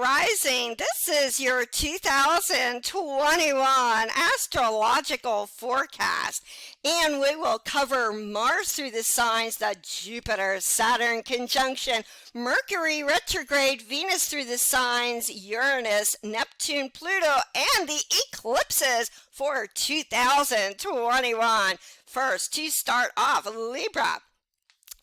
rising. This is your 2021 astrological forecast, and we will cover Mars through the signs, the Jupiter-Saturn conjunction, Mercury retrograde, Venus through the signs, Uranus, Neptune, Pluto, and the eclipses for 2021. First, to start off, Libra.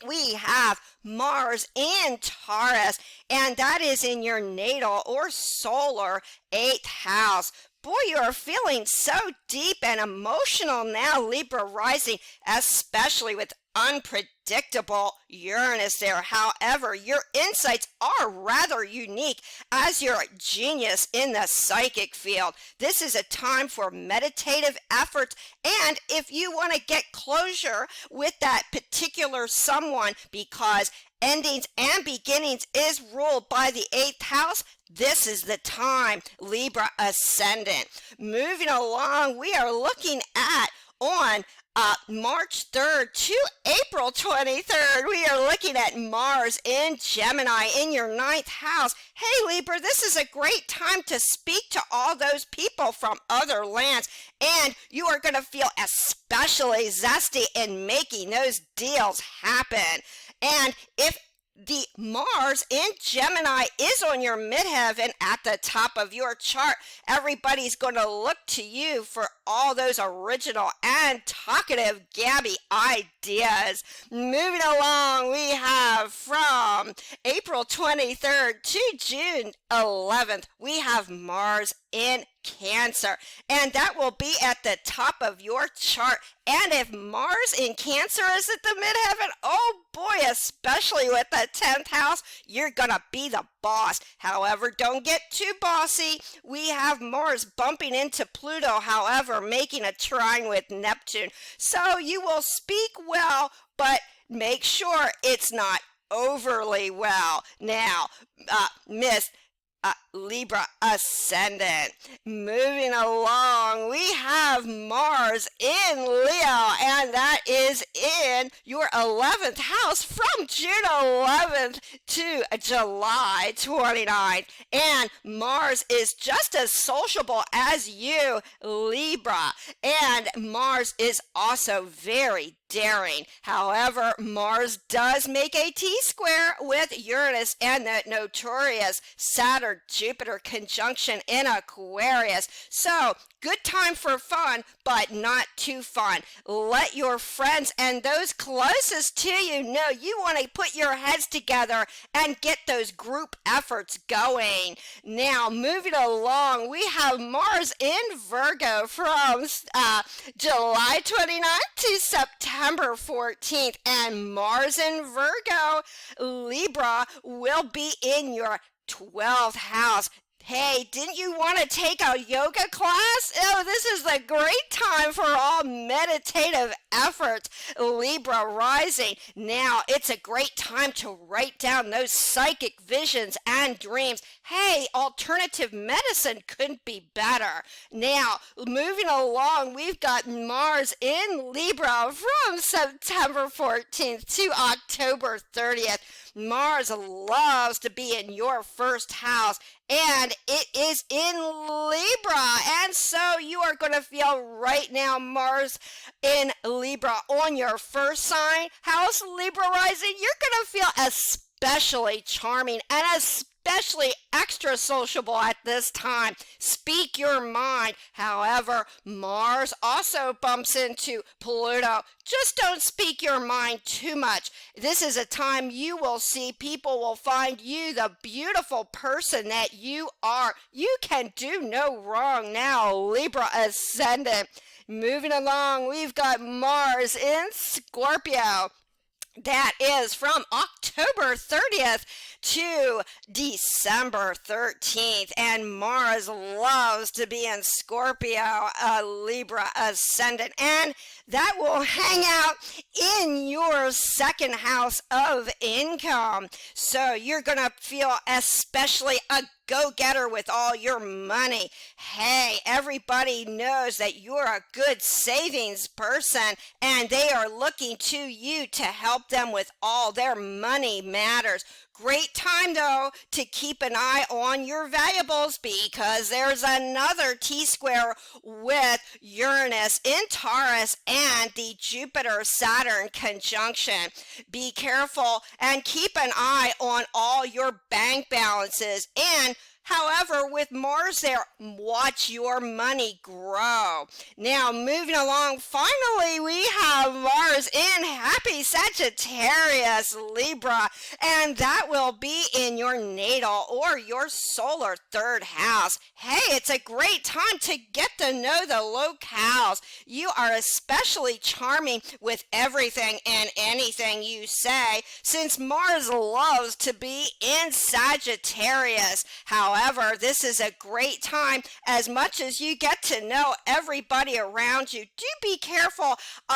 We have Mars in Taurus, and that is in your natal or solar 8th house. Boy, you are feeling so deep and emotional now, Libra rising, especially with unpredictable Uranus there. However, your insights are rather unique as you're a genius in the psychic field. This is a time for meditative efforts, and if you want to get closure with that particular someone, because endings and beginnings is ruled by the 8th house, this is the time, Libra ascendant. Moving along, we are looking at on March 3rd to April 23rd, we are looking at Mars in Gemini in your 9th house. Hey Libra, this is a great time to speak to all those people from other lands, and you are going to feel especially zesty in making those deals happen. And if the Mars in Gemini is on your midheaven at the top of your chart, everybody's going to look to you for all those original and talkative Gabby ideas. Moving along, we have from April 23rd to June 11th, we have Mars in Cancer, and that will be at the top of your chart. And if Mars in Cancer is at the midheaven, oh boy, especially with the 10th house, you're gonna be the boss. However, don't get too bossy. We have Mars bumping into Pluto, however, making a trine with Neptune. So you will speak well, but make sure it's not overly well. Now, Miss Libra ascendant. Moving along, we have Mars in Leo, and that is in your 11th house from June 11th to July 29th. And Mars is just as sociable as you, Libra. And Mars is also very daring. However, Mars does make a T-square with Uranus and the notorious Saturn-Jupiter conjunction in Aquarius. So, good time for fun, but not too fun. Let your friends and those closest to you know you want to put your heads together and get those group efforts going. Now, moving along, we have Mars in Virgo from July 29th to September 14th, and Mars in Virgo, Libra, will be in your 12th house. Hey, didn't you want to take a yoga class? Oh, this is the great time for all meditative efforts, Libra rising. Now, it's a great time to write down those psychic visions and dreams. Hey, alternative medicine couldn't be better. Now, moving along, we've got Mars in Libra from September 14th to October 30th. Mars loves to be in your first house, and it is in Libra. And so you are going to feel right now Mars in Libra on your first sign house, Libra rising. You're going to feel especially charming and especially extra sociable at this time. Speak your mind. However, Mars also bumps into Pluto. Just don't speak your mind too much. This is a time you will see people will find you the beautiful person that you are. You can do no wrong now, Libra ascendant. Moving along, we've got Mars in Scorpio. That is from October 30th to December 13th. And Mars loves to be in Scorpio, a Libra ascendant. And that will hang out in your second house of income. So you're going to feel especially a go-getter with all your money. Hey, everybody knows that you're a good savings person, and they are looking to you to help them with all their money matters. Great time, though, to keep an eye on your valuables because there's another T-square with Uranus in Taurus and the Jupiter-Saturn conjunction. Be careful and keep an eye on all your bank balances. And however, with Mars there, watch your money grow. Now, moving along, finally, we have Mars in happy Sagittarius, Libra, and that will be in your natal or your solar third house. Hey, it's a great time to get to know the locales. You are especially charming with everything and anything you say, since Mars loves to be in Sagittarius. However, this is a great time. As much as you get to know everybody around you, do be careful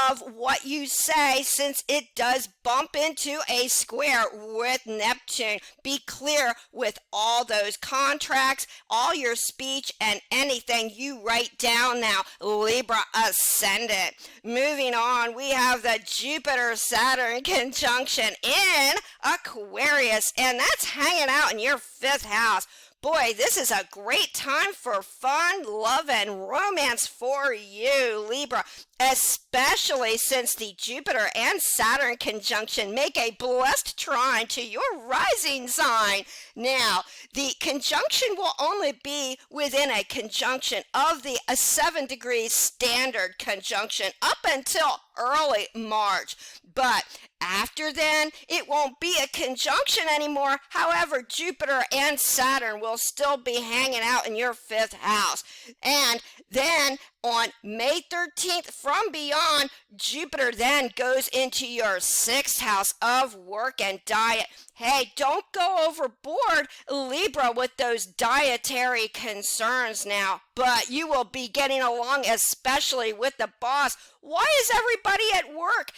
of what you say, since it does bump into a square with Neptune. Be clear with all those contracts, all your speech, and anything you write down now. Libra ascendant. Moving on, we have the Jupiter-Saturn conjunction in Aquarius, and that's hanging out in your 5th house. Boy, this is a great time for fun, love, and romance for you, Libra, especially since the Jupiter and Saturn conjunction make a blessed trine to your rising sign. Now, the conjunction will only be within a conjunction of the 7 degrees standard conjunction up until early March. But after then, it won't be a conjunction anymore. However, Jupiter and Saturn will still be hanging out in your 5th house. And then on May 13th from beyond, Jupiter then goes into your 6th house of work and diet. Hey, don't go overboard, Libra, with those dietary concerns now, but you will be getting along, especially with the boss. Why is everybody at work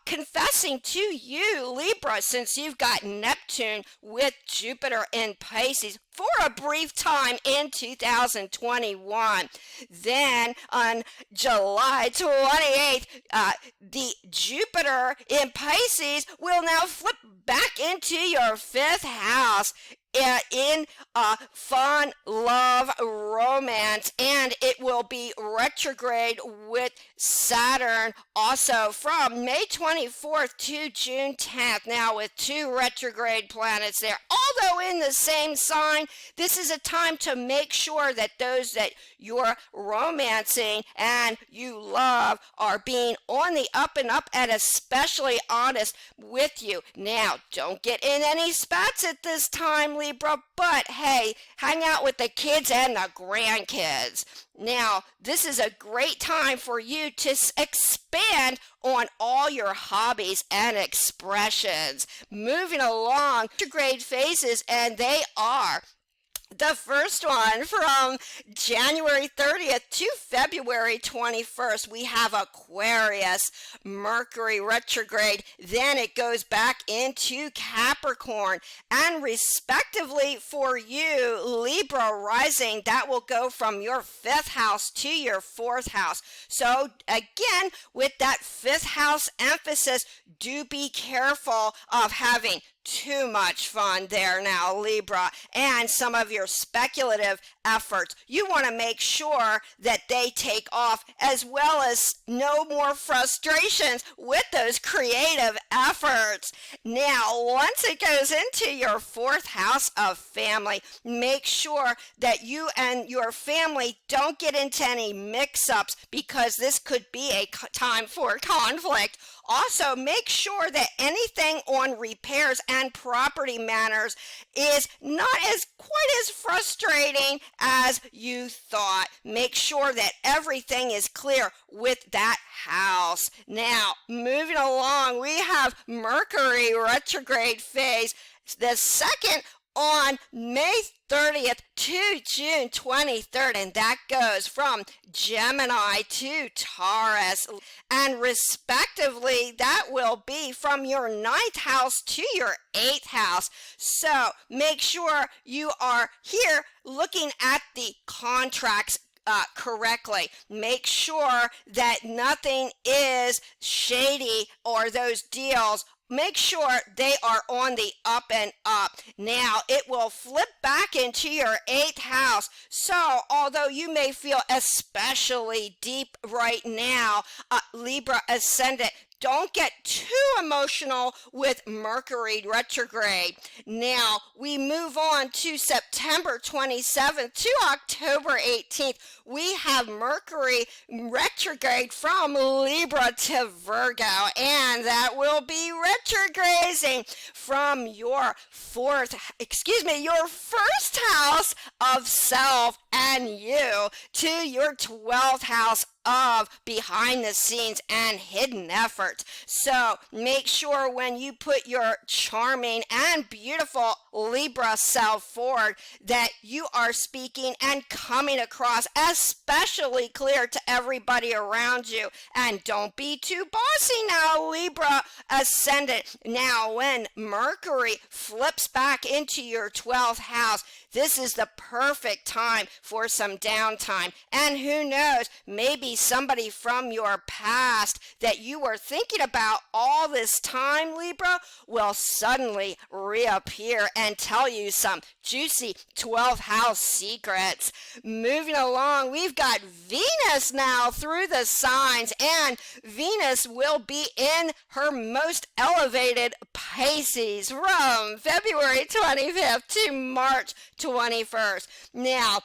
confessing to you, Libra, since you've got Neptune with Jupiter in Pisces for a brief time in 2021? Then on July 28th, the Jupiter in Pisces will now flip back into your 5th house in fun, love, romance, and it will be retrograde with Saturn also from May 24th to June 10th. Now, with 2 retrograde planets there, although in the same sign, this is a time to make sure that those that you're romancing and you love are being on the up and up and especially honest with you. Now, don't get in any spats at this time, Libra, but hey, hang out with the kids and the grandkids. Now, this is a great time for you to expand on all your hobbies and expressions. Moving along, retrograde phases, and they are the first one from January 30th to February 21st. We have Aquarius, Mercury retrograde. Then it goes back into Capricorn. And respectively for you, Libra rising, that will go from your 5th house to your 4th house. So again, with that 5th house emphasis, do be careful of having too much fun there now, Libra, and some of your speculative efforts. You want to make sure that they take off, as well as no more frustrations with those creative efforts. Now, once it goes into your 4th house of family, make sure that you and your family don't get into any mix-ups, because this could be a time for conflict. Also, make sure that anything on repairs and property matters is not quite as frustrating as you thought. Make sure that everything is clear with that house. Now, moving along, we have Mercury retrograde phase, the second on May 30th to June 23rd, and that goes from Gemini to Taurus, and respectively that will be from your 9th house to your 8th house. So make sure you are here looking at the contracts correctly. Make sure that nothing is shady or those deals. Make sure they are on the up and up. Now, it will flip back into your 8th house. So, although you may feel especially deep right now, Libra ascendant, don't get too emotional with Mercury retrograde. Now, we move on to September 27th to October 18th. We have Mercury retrograde from Libra to Virgo, and that will be retrograding from your your first house of self and you to your 12th house of behind the scenes and hidden efforts. So make sure when you put your charming and beautiful Libra self forward that you are speaking and coming across especially clear to everybody around you. And don't be too bossy now, Libra ascendant. Now, when Mercury flips back into your 12th house, this is the perfect time for some downtime. And who knows, maybe somebody from your past that you were thinking about all this time, Libra, will suddenly reappear and tell you some juicy 12th house secrets. Moving along, we've got Venus now through the signs, and Venus will be in her most elevated Pisces from February 25th to March 21st. Now,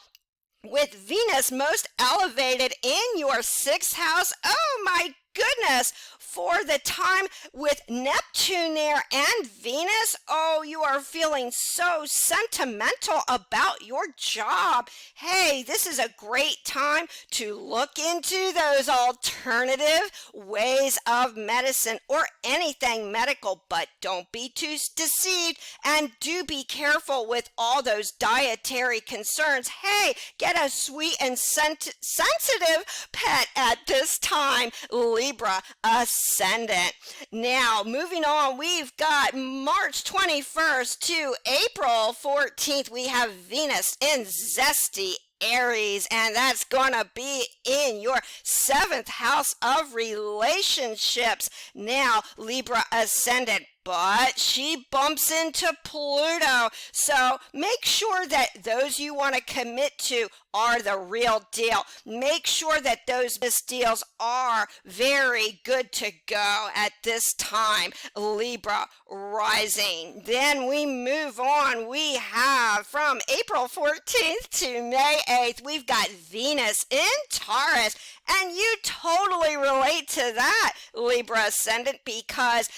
with Venus most elevated in your 6th house, oh my goodness, for the time with Neptune there and Venus, oh, you are feeling so sentimental about your job. Hey, this is a great time to look into those alternative ways of medicine or anything medical, but don't be too deceived and do be careful with all those dietary concerns. Hey, get a sweet and sensitive pet at this time, Libra ascendant. Now, moving on, we've got March 21st to April 14th. We have Venus in zesty Aries, and that's gonna be in your 7th house of relationships. Now, Libra ascendant, but she bumps into Pluto. So make sure that those you want to commit to are the real deal. Make sure that those deals are very good to go at this time, Libra rising. Then we move on. We have from April 14th to May 8th, we've got Venus in Taurus. And you totally relate to that, Libra ascendant, because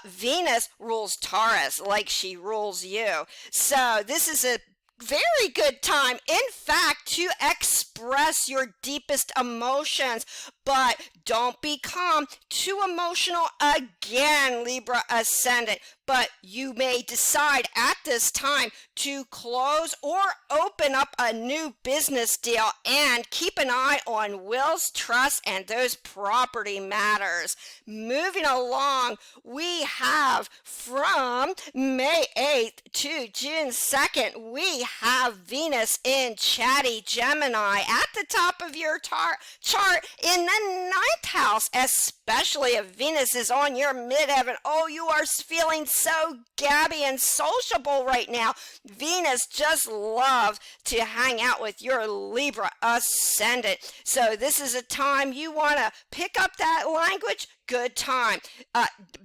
Venus rules Taurus like she rules you. So this is a very good time, in fact, to express your deepest emotions, but don't become too emotional again, Libra ascendant. But you may decide at this time to close or open up a new business deal, and keep an eye on wills, trusts, and those property matters. Moving along, we have from May 8th to June 2nd, we have Venus in chatty Gemini at the top of your chart in the 9th house, especially if Venus is on your midheaven. Oh, you are feeling so gabby and sociable right now. Venus just loves to hang out with your Libra ascendant. So this is a time you want to pick up that language. Good time.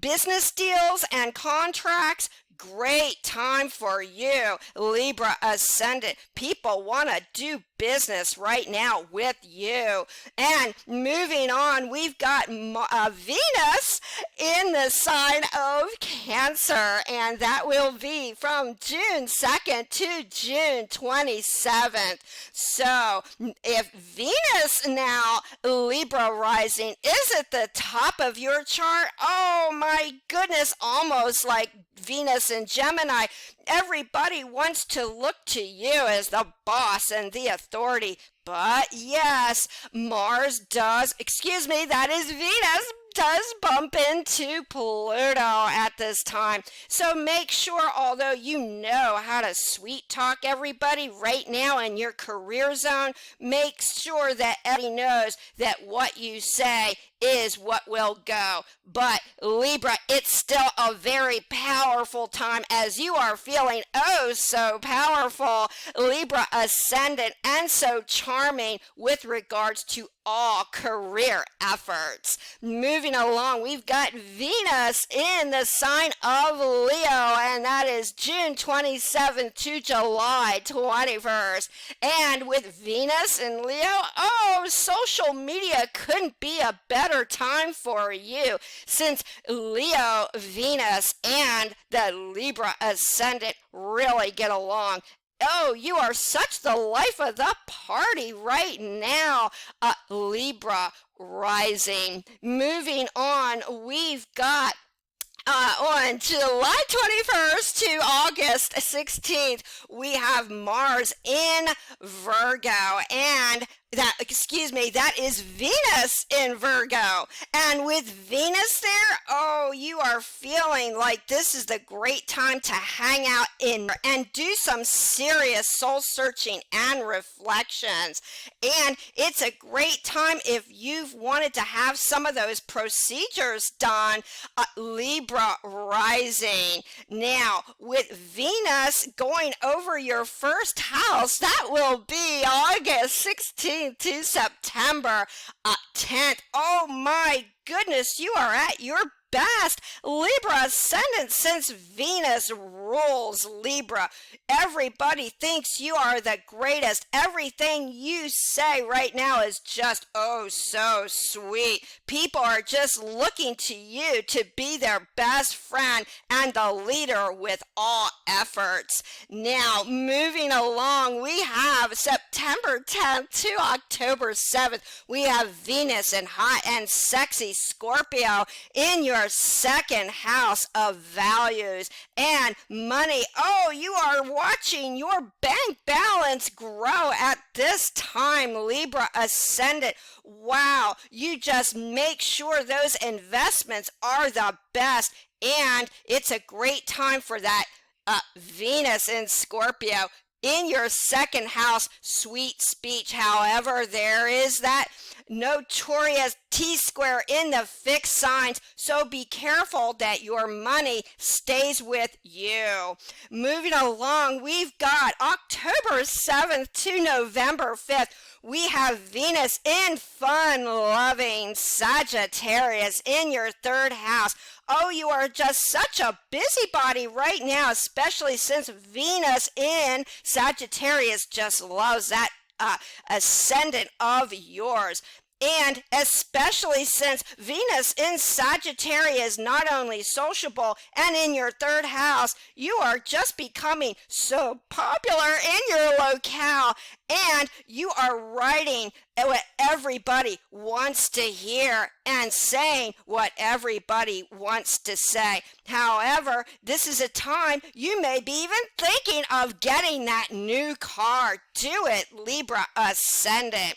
Business deals and contracts, great time for you, Libra ascendant. People want to do business right now with you. And moving on, we've got Venus in the sign of Cancer, and that will be from June 2nd to June 27th. So if Venus now, Libra rising, is at the top of your chart, oh my goodness, almost like Venus in Gemini, everybody wants to look to you as the boss and the authority. But yes, Venus does bump into Pluto at this time. So make sure, although you know how to sweet talk everybody right now in your career zone, make sure that everybody knows that what you say is what will go. But Libra, it's still a very powerful time as you are feeling oh so powerful, Libra ascendant, and so charming with regards to all career efforts. Moving along, we've got Venus in the sign of Leo, and that is June 27th to July 21st. And with Venus in Leo, oh, social media couldn't be a better time for you, since Leo, Venus, and the Libra ascendant really get along. Oh, you are such the life of the party right now, Libra rising. Moving on, we've got on July 21st to August 16th, we have Mars in Virgo, and that is Venus in Virgo. And with Venus there, oh, you are feeling like this is the great time to hang out in and do some serious soul searching and reflections. And it's a great time if you've wanted to have some of those procedures done, Libra rising. Now, with Venus going over your first house, that will be August 16th to September 10th. Oh my goodness, you are at your best, Libra ascendant, since Venus rules Libra. Everybody thinks you are the greatest. Everything you say right now is just oh so sweet. People are just looking to you to be their best friend and the leader with all efforts. Now, moving along, we have September 10th to October 7th. We have Venus in hot and sexy Scorpio in your second house of values and money. Oh, you are watching your bank balance grow at this time, Libra ascendant. Wow, you just make sure those investments are the best, and it's a great time for that Venus in Scorpio in your second house, sweet speech. However, there is that notorious T-square in the fixed signs, so be careful that your money stays with you. Moving along, we've got October 7th to November 5th. We have Venus in fun-loving Sagittarius in your third house. Oh, you are just such a busybody right now, especially since Venus in Sagittarius just loves that ascendant of yours. And especially since Venus in Sagittarius is not only sociable and in your third house, you are just becoming so popular in your locale, and you are writing what everybody wants to hear and saying what everybody wants to say. However, this is a time you may be even thinking of getting that new car. Do it, Libra ascendant.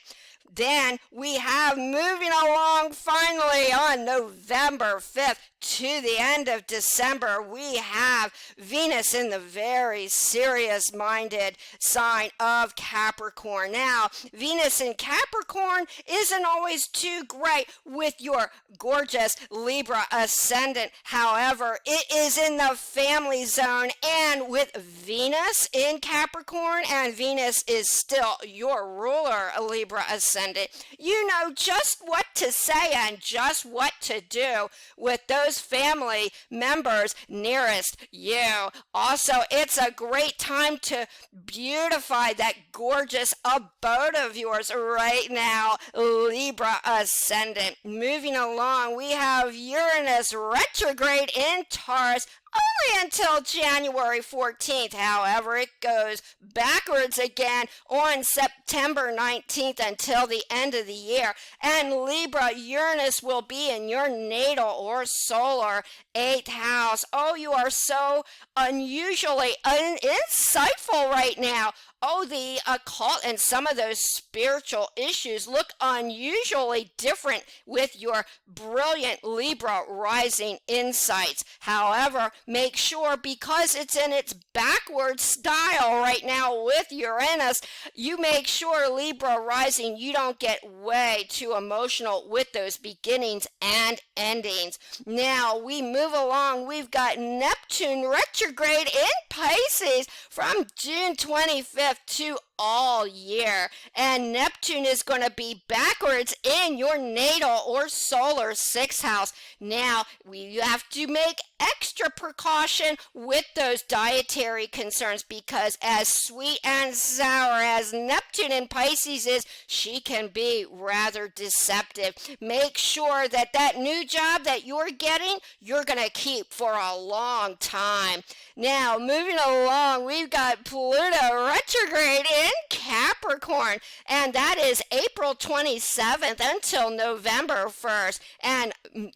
Then we have, moving along finally on November 5th to the end of December, we have Venus in the very serious-minded sign of Capricorn. Now, Venus in Capricorn isn't always too great with your gorgeous Libra ascendant. However, it is in the family zone, and with Venus in Capricorn, and Venus is still your ruler, Libra ascendant, you know just what to say and just what to do with those family members nearest you. Also, it's a great time to beautify that gorgeous abode of yours right now, Libra ascendant. Moving along, we have Uranus retrograde in Taurus only until January 14th. However, it goes backwards again on September 19th until the end of the year. And Libra, Uranus will be in your natal or solar 8th house. Oh, you are so unusually insightful right now. the occult and some of those spiritual issues look unusually different with your brilliant Libra rising insights. However, make sure, because it's in its backward style right now with Uranus, you make sure, Libra rising, you don't get way too emotional with those beginnings and endings. Now we move along. We've got Neptune retrograde in Pisces from June 25th to all year, and Neptune is going to be backwards in your natal or solar 6th house. Now we have to make extra precaution with those dietary concerns, because as sweet and sour as Neptune in Pisces is, she can be rather deceptive. Make sure that that new job that you're getting, you're going to keep for a long time. Now, moving along, we've got Pluto retrograde in Capricorn, and that is April 27th until November 1st. And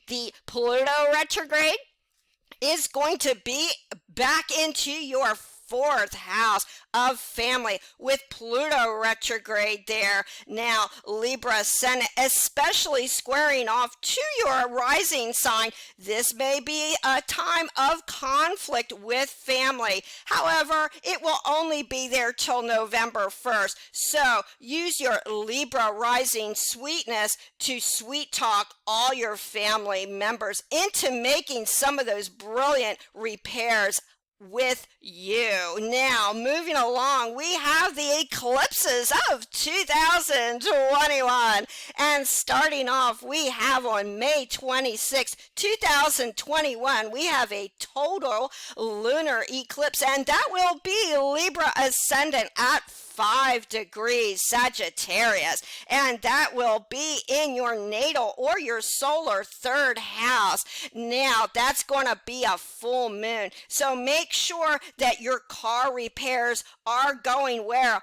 the Pluto retrograde is going to be back into your 4th house of family with Pluto retrograde there. Now, Libra ascendant, especially squaring off to your rising sign, this may be a time of conflict with family. However, it will only be there till November 1st. So use your Libra rising sweetness to sweet talk all your family members into making some of those brilliant repairs with you. Now, moving along, we have the eclipses of 2021. And starting off, we have on May 26, 2021, we have a total lunar eclipse, and that will be Libra ascendant at 5 degrees Sagittarius, and that will be in your natal or your solar 3rd house. Now, that's going to be a full moon, so make sure that your car repairs are going well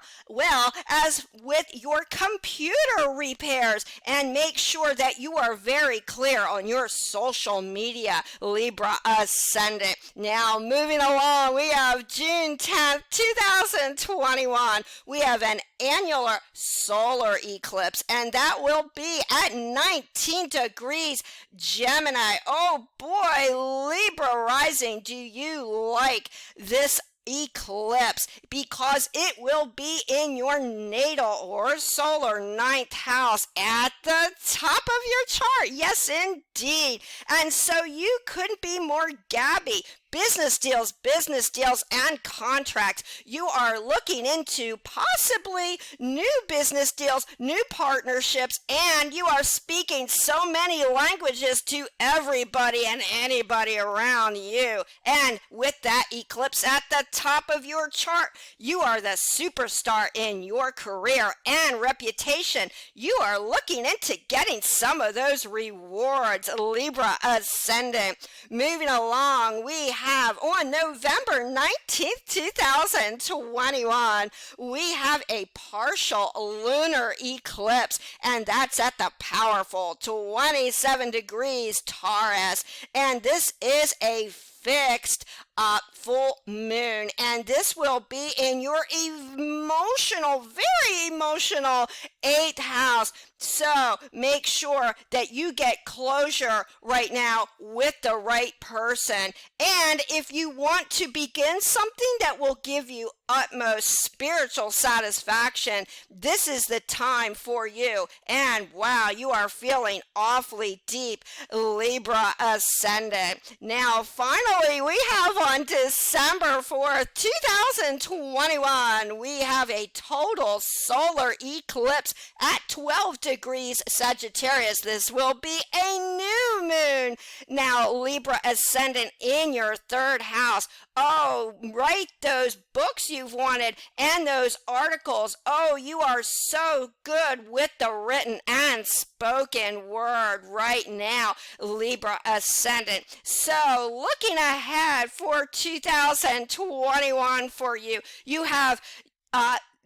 as with your computer repairs, and make sure that you are very clear on your social media, Libra ascendant. Now, moving along, we have June 10th, 2021. We have an annular solar eclipse, and that will be at 19 degrees Gemini. Oh boy, Libra rising, do you like this eclipse? Because it will be in your natal or solar 9th house at the top of your chart. Yes, indeed. And so you couldn't be more gabby. Business deals, and contracts. You are looking into possibly new business deals, new partnerships, and you are speaking so many languages to everybody and anybody around you. And with that eclipse at the top of your chart, you are the superstar in your career and reputation. You are looking into getting some of those rewards, Libra ascendant. Moving along, we have on November 19th, 2021, we have a partial lunar eclipse, and that's at the powerful 27 degrees Taurus, and this is a fixed full moon, and this will be in your emotional, very emotional 8th house. So make sure that you get closure right now with the right person. And if you want to begin something that will give you utmost spiritual satisfaction, this is the time for you. And wow, you are feeling awfully deep, Libra ascendant. Now, finally, we have on December 4th, 2021, we have a total solar eclipse at 12 degrees Sagittarius. This will be a new moon. Now, Libra ascendant in your 3rd house. Oh, write those books you've wanted and those articles. Oh, you are so good with the written and spoken word right now, Libra ascendant. So, looking ahead for 2021 for you, you have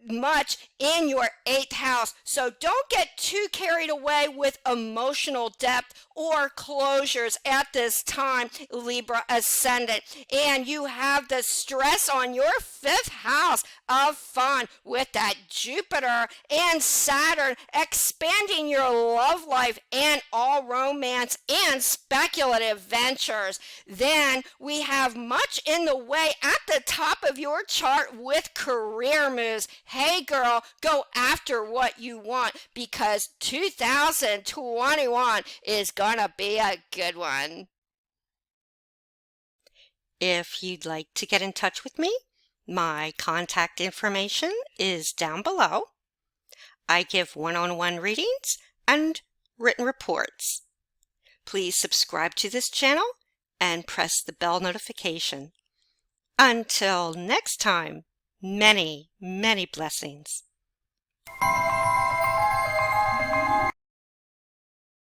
much in your 8th house. So don't get too carried away with emotional depth or closures at this time, Libra ascendant. And you have the stress on your 5th house of fun with that Jupiter and Saturn expanding your love life and all romance and speculative ventures. Then we have much in the way at the top of your chart with career moves. Hey girl, go after what you want because 2021 is gonna be a good one. If you'd like to get in touch with me, my contact information is down below. I give one-on-one readings and written reports. Please subscribe to this channel and press the bell notification. Until next time, many, many blessings.